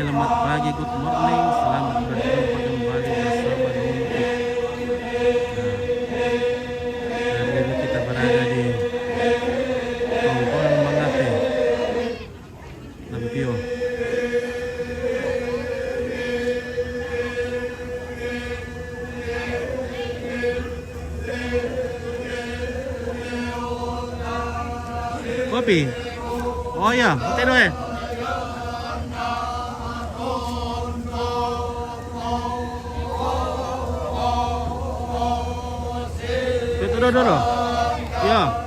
selamat pagi, good morning. Selamat berjumpa kembali bersama Nuntik. Nah, hari ini kita berada di Tongkonan Mangate, Lampio. Kopi? Oh iya, putih doang. Dulu. Ya.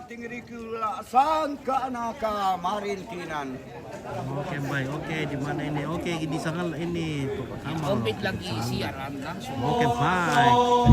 ating rikula sangka naka marintinan. Oke baik, oke di mana ini? Oke di sana ini sama. Komplit lagi siaran langsung. Oke baik.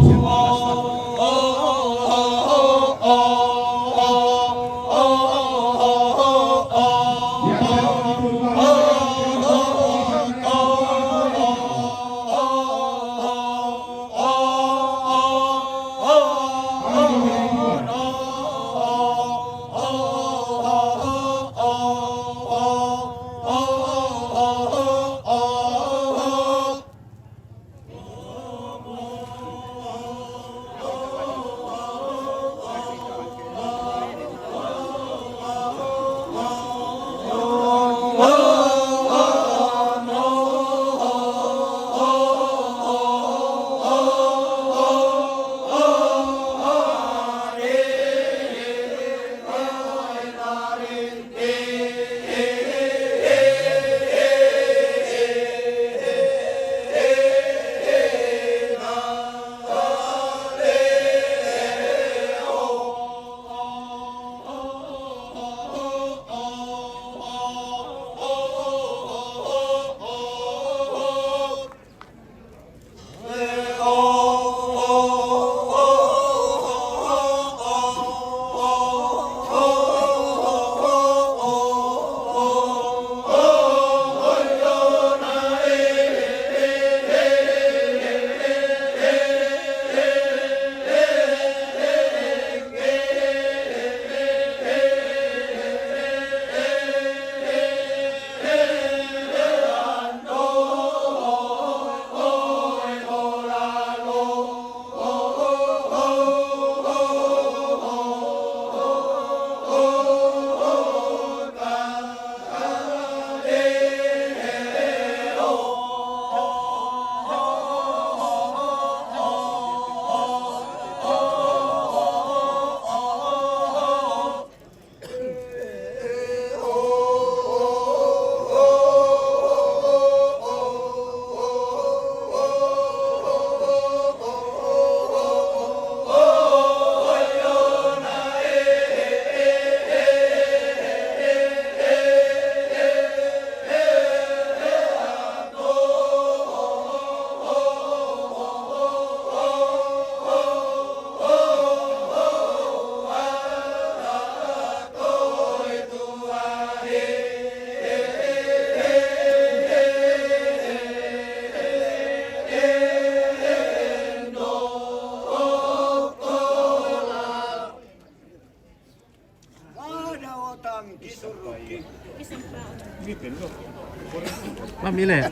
Pamilih.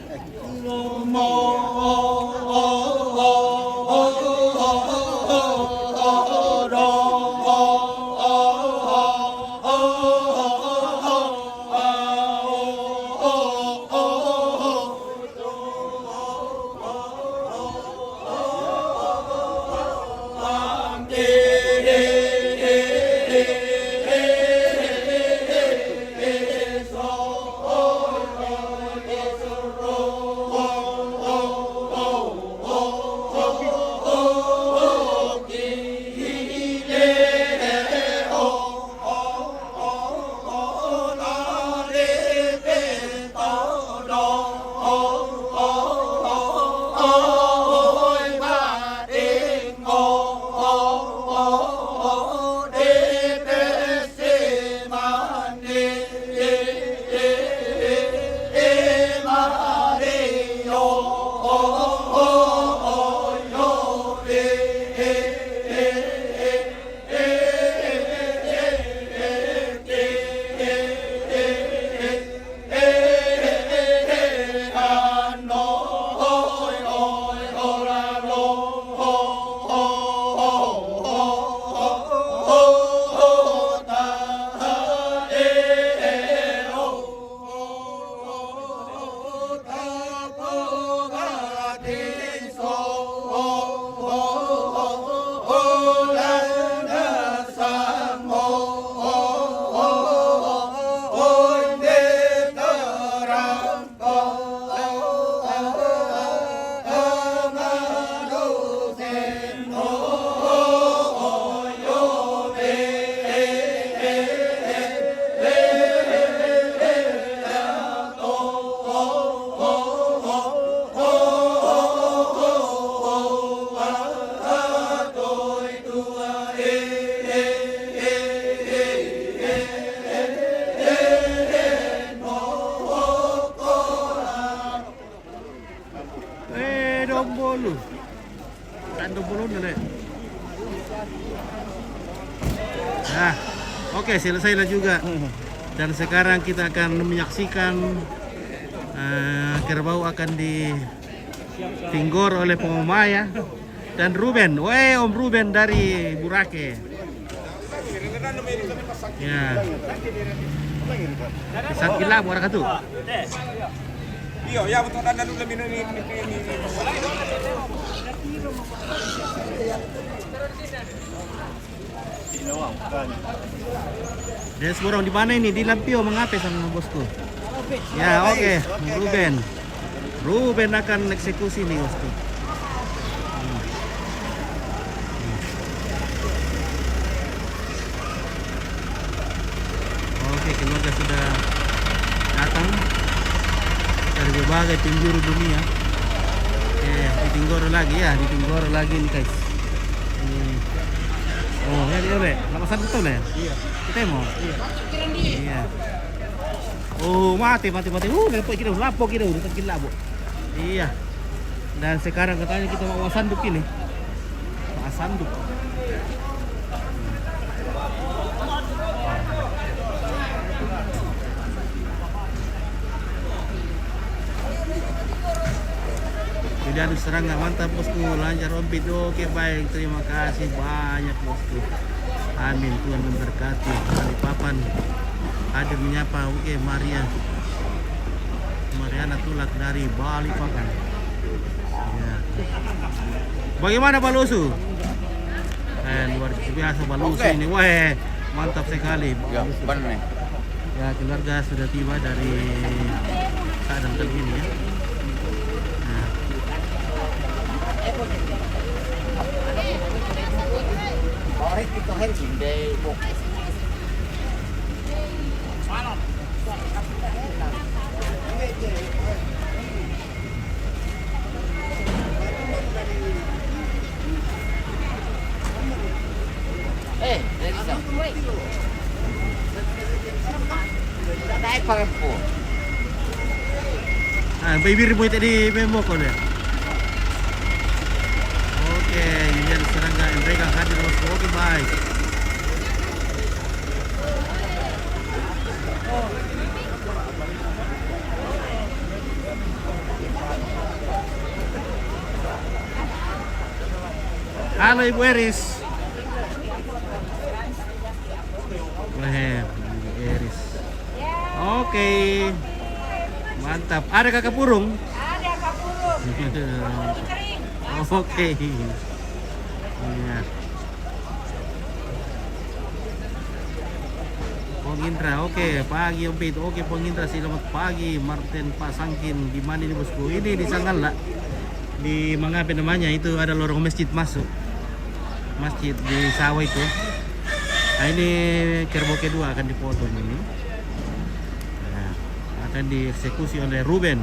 Oh Dombolo. Kan Dombolo deh. Nah, oke, selesai juga. Dan sekarang kita akan menyaksikan kerbau akan ditinggor oleh Pemomaya dan Ruben. Weh, Om Ruben dari Burake. Ya. Kisah gila buat katu. Iya, ya betul dan dulu lebih ini. Dia seorang di mana ini? Di Lampio mengapa sama bosku? Ya, oke. Ruben. Ruben akan eksekusi nih bosku. Oke, keluarga sudah datang dari berbagai penjuru dunia. Oke, ditinggor lagi nih guys. Oh, ya dia be. Lapasan betul ya? Iya. Kita mau? Iya. Oh, mati. Lapok kita udah gila, Bu. Iya. Dan sekarang katanya kita mau sanduk ini. Sanduk. Jadi adu serang nggak mantap bosku, lancar ompit. Oke baik, terima kasih banyak bosku. Amin, Tuhan memberkati. Balikpapan hadir menyapa. Oke, Mariana Tulak dari Balikpapan. Ya. Bagaimana Balusu? Luar biasa Balusu ini. Wah, mantap sekali. Ya, benar nih. Ya, keluarga sudah tiba dari Sadang kali ini ya. Bibir mo tadi memo ko deh. Oke, ini ada serangga mereka hadir bosku. Oke, baik. Halo Ibu Eris. Wah, Eris. Oke. Mantap. Ada kakak burung? Ada Kak Burung. Kering. Oke. Iya. Pong Indra, oke. Pagi Om Pit. Oke, Pong Indra, selamat pagi. Martin Pasangkin, di mana ini bosku? Ini di Sanggala. Di mengapa namanya? Itu ada lorong masjid masuk. Masjid di sawah itu. Nah, ini kerbau kedua akan dipotong ini. Nah, akan dieksekusi oleh Ruben.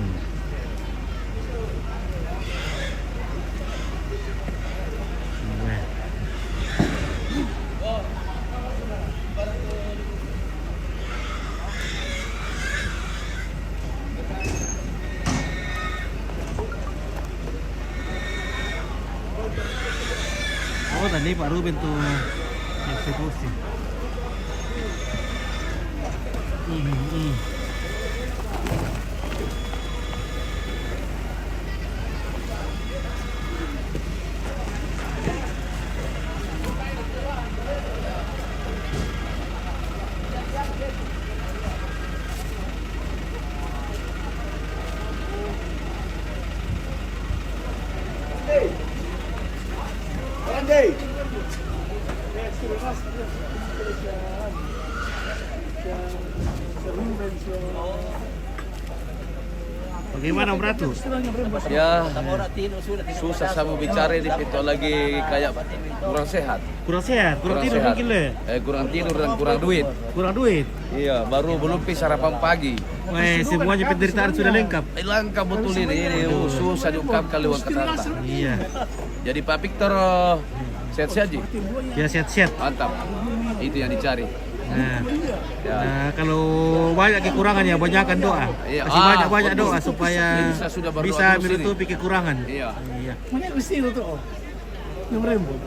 Oh, tadi Pak Ruben tuh eksekusi. Bagaimana Om Ratu? Ya, susah sama bicara di pintu lagi kayak kurang sehat. Kurang sehat, kurang tidur sehat. mungkin le. Kurang tidur dan kurang duit. Kurang duit. Iya, baru belum sarapan pagi. Weh, semuanya penderitaan sudah lengkap. Lengkap betul ini susah diungkapkan lewat kata-kata. Iya. Jadi Pak Victor sehat saja. Ya sehat-sehat. Mantap. Itu yang dicari. Nah, Ya. nah, kalau banyak kekurangan ya banyakkan doa. Iya. Kasih banyak-banyak Bagus. doa supaya Bisa sudah berdoa bisa terus ini. menutupi kekurangan. Iya. Iya. Mana Cristina tuh? Yang rembut.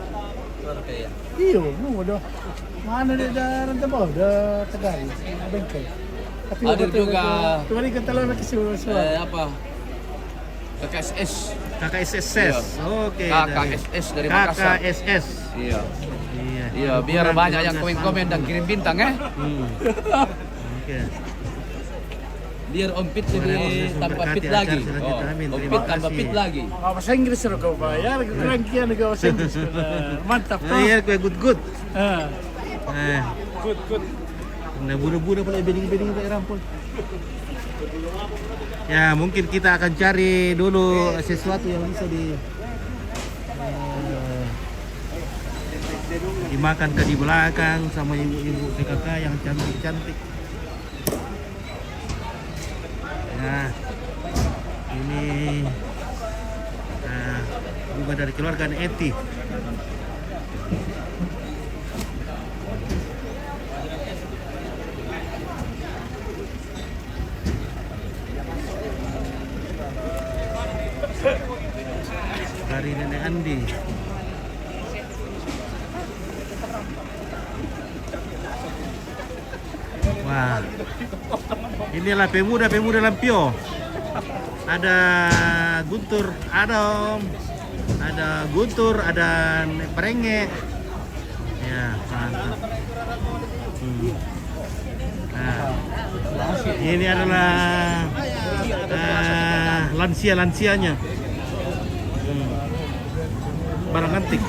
Iya. Iyo, mau dah. Mana dia dah rantai bawah, dah tegal, bengkel. Tapi Hadir juga. Kemarin kita lawan ke suara. Apa? KKSS. KKSS. Oke. KKSS dari Makassar. KKSS. Iya. Iya. Iya, biar banyak yang komen-komen dan kirim bintang ya. Oke. Biar Om Pit lebih tanpa pit lagi. Oh, Om Pit tanpa pit lagi. Bahasa Inggris suruh kau bayar, kurang kian kau bahasa Inggris. Mantap Oh, iya, kue good. Ah. Good. Nah, budak-budak pula bedding-bedding tak rampul. Ya, mungkin kita akan cari dulu sesuatu yang bisa dimakan ke di belakang sama ibu-ibu PKK yang cantik-cantik. Nah, ini juga dari keluarga Eti. Dari nenek Andi. Wah, inilah pemuda Lampio. Ada Guntur, ada Om, ada Guntur, ada Perenge. Ya, mantap. Nah, ini adalah lansia-lansianya. Barang antik.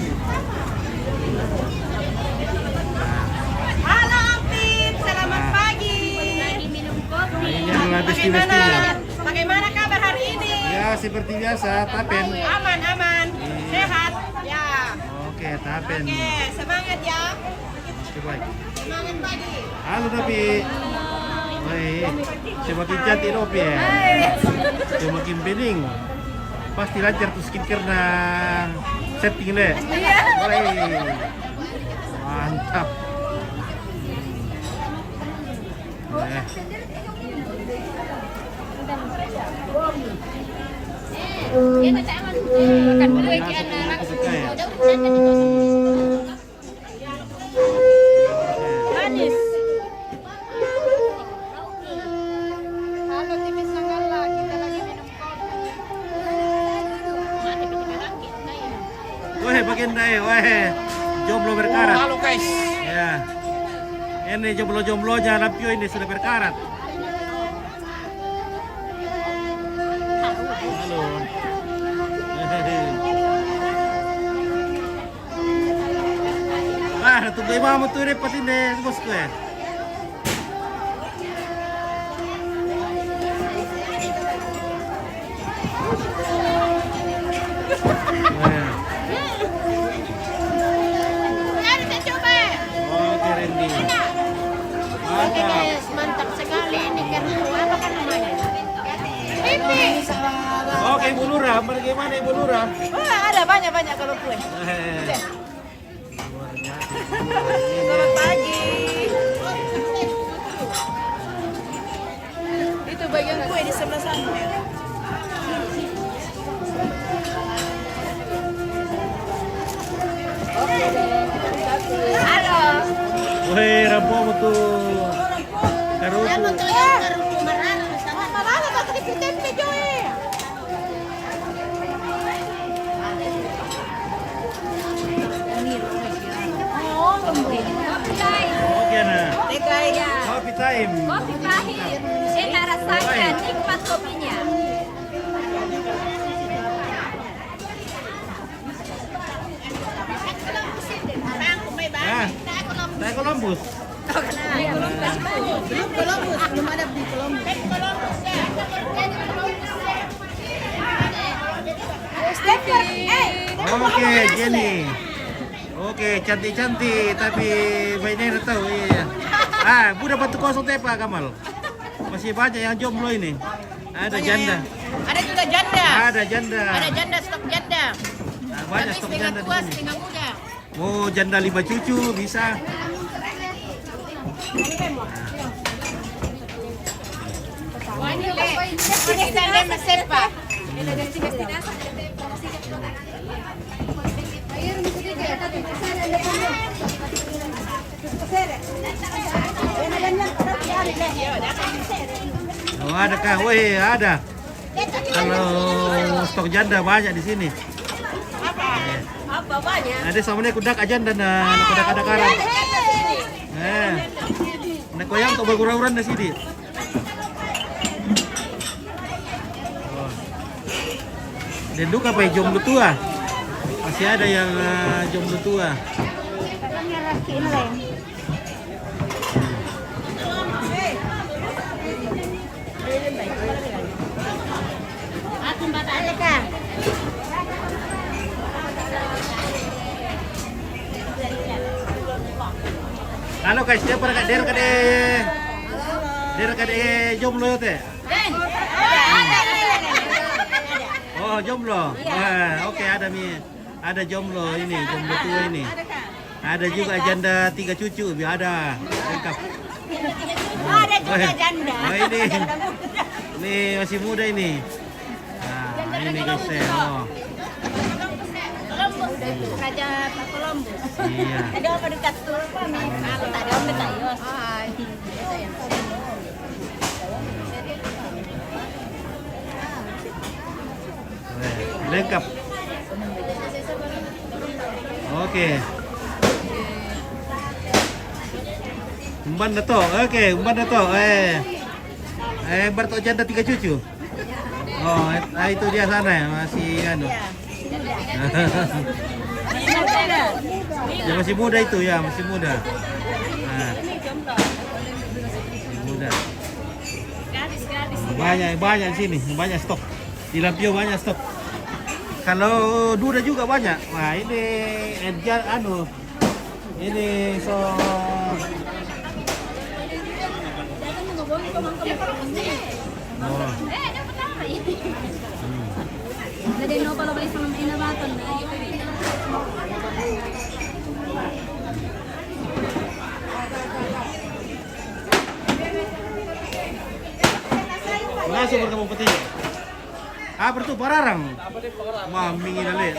Halo Ampit, selamat pagi. Lagi minum kopi. Ini adalah besti-bestinya. Bagaimana kabar hari ini? Ya, seperti biasa, Tapen. Aman, sehat. Ya. Oke, Tapen. Oke, semangat ya. Oke, baik. Semangat pagi. Halo, Tapi. Baik. Semakin cantik, Nopi ya. Semakin bening. Pasti lancar tuh skincare na setting deh. Baik. Mantap. Ya tak aman. Makan dulu ya anak langsung. Udah urusan tadi kosong. Manis. Halo tim Sanggala, kita lagi minum kopi. Mati kita rangkit kayak. Wah, bagian dai, wah. Jomblo berkarat. Halo guys. Ya. Ini jomblo-jomblonya Lampio ini sudah berkarat. Halo. Tunggu imam tu repot ini bosku ya. Mari kita coba. Oke, Randy. Oke guys, mantap sekali ini kerupuk. Apa kan namanya? Pipi. Oke, Ibu Lurah, bagaimana Ibu Lurah? Wah, ada banyak kalau kue. Selamat pagi. Itu bagian kue di sebelah sana. Halo. Woi, rampo tuh. Karutu. Maralo tak tempe Joy. Oh, Oke nah. Tegay ya. Coffee time. Kopi pahit. Enak rasanya, nikmat kopinya. Ah, saya Columbus. Belum Columbus, belum ada di Columbus. Oke, Jenny. Oke, cantik-cantik tapi baiknya tahu iya. Ah, budak batu kosong tepa Kamal. Masih banyak yang jomblo ini. Ada janda. Ada juga janda. Ada janda. Ada janda, stok janda. Nah, banyak Tapi stok setengah janda di tua, sini. setengah muda. Mau janda 5 cucu bisa. Ini tanda masepa. Oh, ada kah? Wih, ada. Kalau stok janda banyak di sini. Apa banyak? Ada samanya kudak aja dan kudak ada karang. Nak koyang untuk berkurang-kurang di sini. Oh. Dan duka apa jomblo tua? Masih ada yang jomblo tua. Atin bata ka. Halo guys, dia pada kat der kade jomblo teh. Oh, jomblo. Oke, ada ada jomblo ini, jomblo tua ini. Ada juga janda 3 cucu, ada lengkap. Ada juga janda. Oh, ini masih muda ini. Nah, ini guys. Oh. Raja Columbus. Iya. Ada apa dekat tuh? Aku tak ada om dekat yos. Lengkap. Oke. Umban dato. Oke, umban dato. Bertok janda 3 cucu. Oh, itu dia sana ya, masih anu. Ya masih muda itu ya, masih muda. Nah. Masih muda. Banyak di sini, banyak stok. Di Lampio banyak stok. Kalau duda juga banyak. Wah, ini anu. Ini so oh. Langsung berkamu peti. Apa itu pararang? Mami ngidale.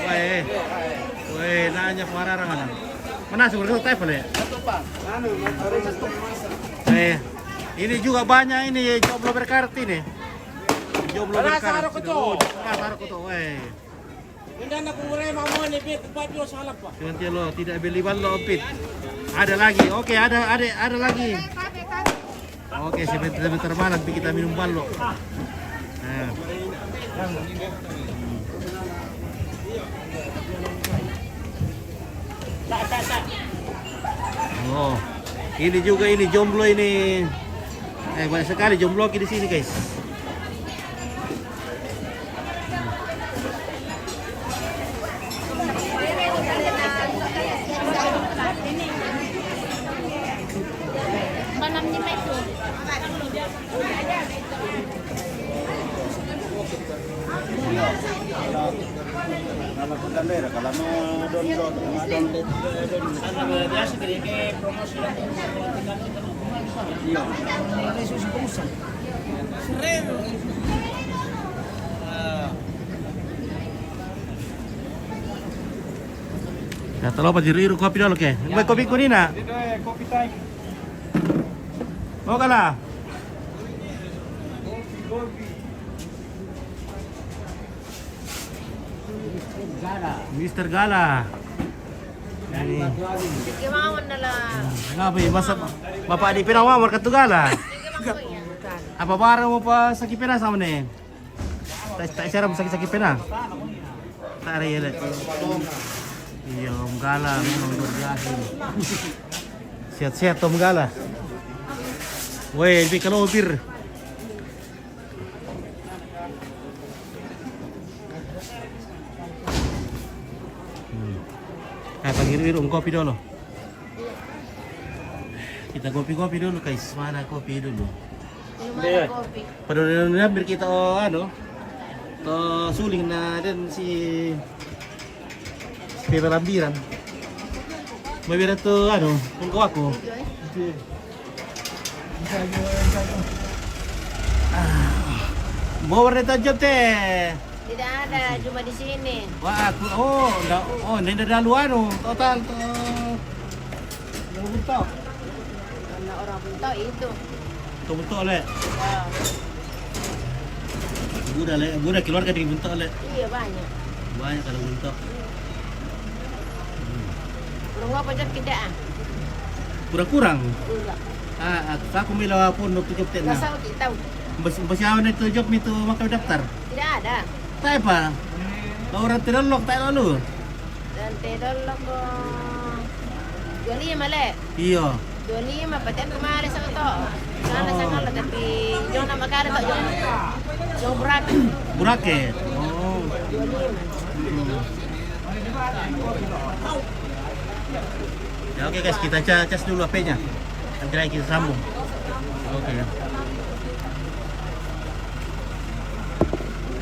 Weh, nanya pararang ana. Mana sih berkamu type le? Ini juga banyak ini jomblo berkarti nih. Jomblo berkarti. Pasar kutu. Hindi na kung rin mo ni Pit, papi o salap pa. Lo tidak beli ballo Pit. Ada lagi. Oke, ada lagi. Oke, sebentar malam kita minum ballo. Nah. Oh, ini juga ini jomblo ini. Banyak sekali jomblo di sini guys. Kata lo pajiri kopi dulu ke? Mau kopi kunina? Kopi time. Mau kalah? Mr. Gala. Ini. Gimawan na lang. Ngapain masa Bapak di Pinawamar kartu Gala? Apa barang mo pa sa Kipina sama nih? Tak siaram sakit-sakit pena. Tak ada ya. Iya, Om Gala memang luar biasa. Sehat-sehat Om Gala. Weh, lebih kalau bir. Panggil kopi dulu. Kita kopi-kopi dulu guys. Mana kopi dulu? Padahal biar kita suling na dan si Pepe Lambiran. Mabira to kung ko ako. Bawa warna tajam teh. Tidak ada, cuma di sini. Wah, ini ada anu total buntok. Karena orang buntok itu. Buntok le. Ya, Budak keluarga di buntok le. iya banyak. Banyak kalau buntok. Kurang apa jat tidak? Kurang-kurang. Enggak. Aku mila pun no tujuh tena. Nggak tahu, tidak tahu. Basiawan itu job itu makai daftar. Tidak ada. Tahu apa? Orang terlok tak lalu. Dan tidak ko 25 le. Iya. 25 paten kemarin sa to. Sana sa kala tapi yung na magkano to yung brak Burake. Oh. 25. Ya oke guys, kita cas dulu HP-nya. Nanti lagi kita sambung. Oke.